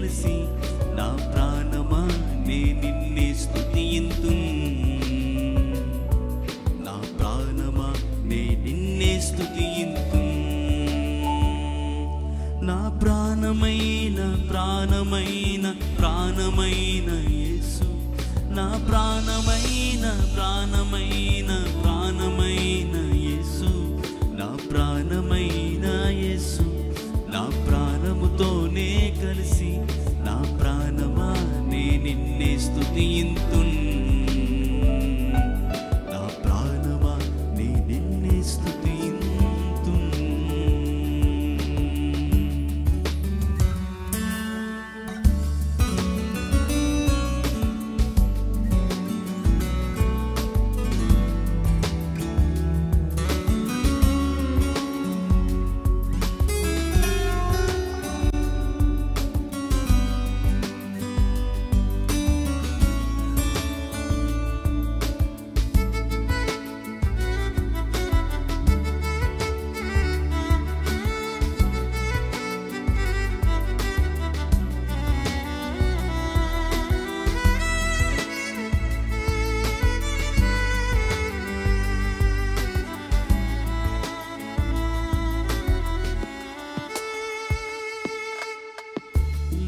కలిసి నా ప్రాణమా నే నిన్నే స్తుతింతున్ నా ప్రాణమా నే నిన్నే స్తుతింతున్ నా ప్రాణమైన ప్రాణమైన ప్రాణమైన యేసు నా ప్రాణమైన ప్రాణమైన ప్రాణమైన యేసు నా ప్రాణమైన యేసు నా ప్రాణముతోనే కలిసి నా ప్రాణమా నే నిన్నే స్తుతింతున్ నా ప్రాణమా నే నిన్నే స్తుతింతున్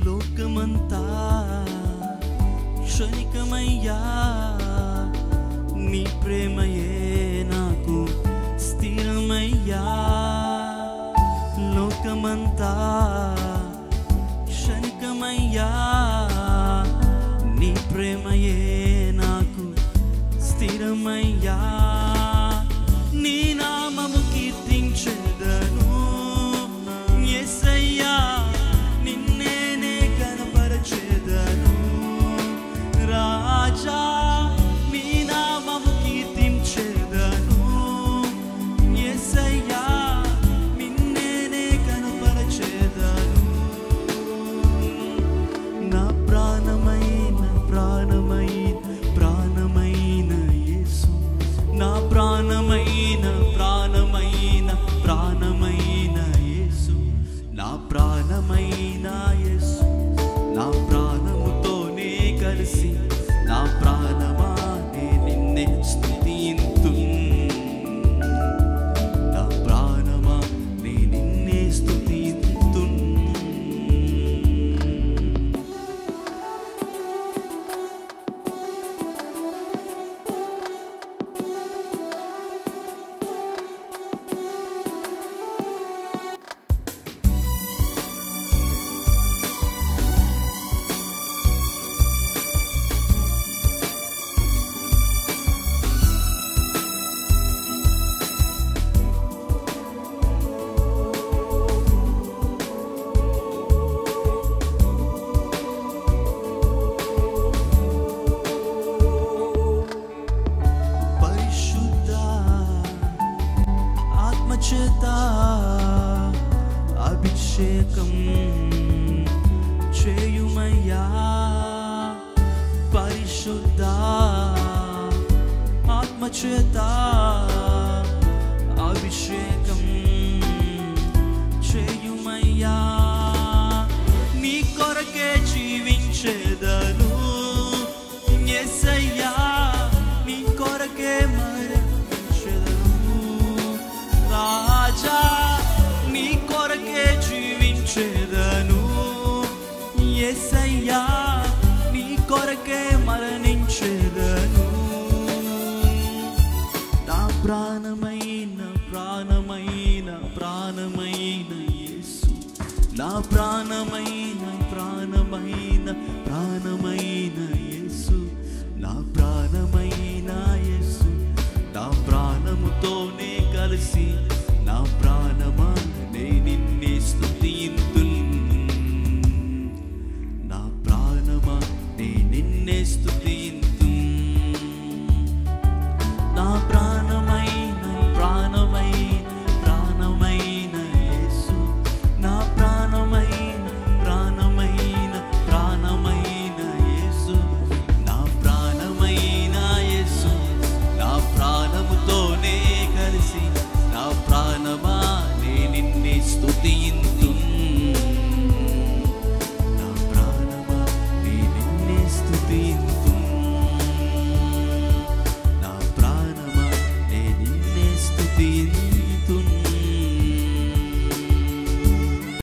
లోకమంతా క్షణికమయ్యా నీ ప్రేమయే నాకు స్థిరమయ్యా లోకమంతా క్షణికమయ్యా నీ ప్రేమయే నాకు స్థిరమయ్యా నీ నామము కీర్తించెదను యేసయ్యా రాజా నీ నామము కీర్తించెదను యేసయ్యా నిన్నే కనపరచెదను నా ప్రాణమైన ప్రాణమైన ప్రాణమైన యేసు నా ప్రాణమైన ప్రాణమైన ప్రాణమైన యేసు నా ప్రాణమైన యేసు నా ప్రాణముతోనే కలిసి నా ప్రాణమా నే నిన్నే స్తుతింతున్ నా ప్రాణమా నే నిన్నే స్తుతింతున్ చేత అభిషేకం చేయుమయ్యా పరిశుద్ధ ఆత్మచేత అభిషేకం చేయుమయ్యా నీ కొరకే జీవించెదను యేసయ్యా నీ కొరకే రాజా నీ కొరకే జీవించెదను యేసయ్యా నీ కొరకే మరణించెదను నా ప్రాణమైన ప్రాణమైన ప్రాణమైన యేసు నా ప్రాణమైన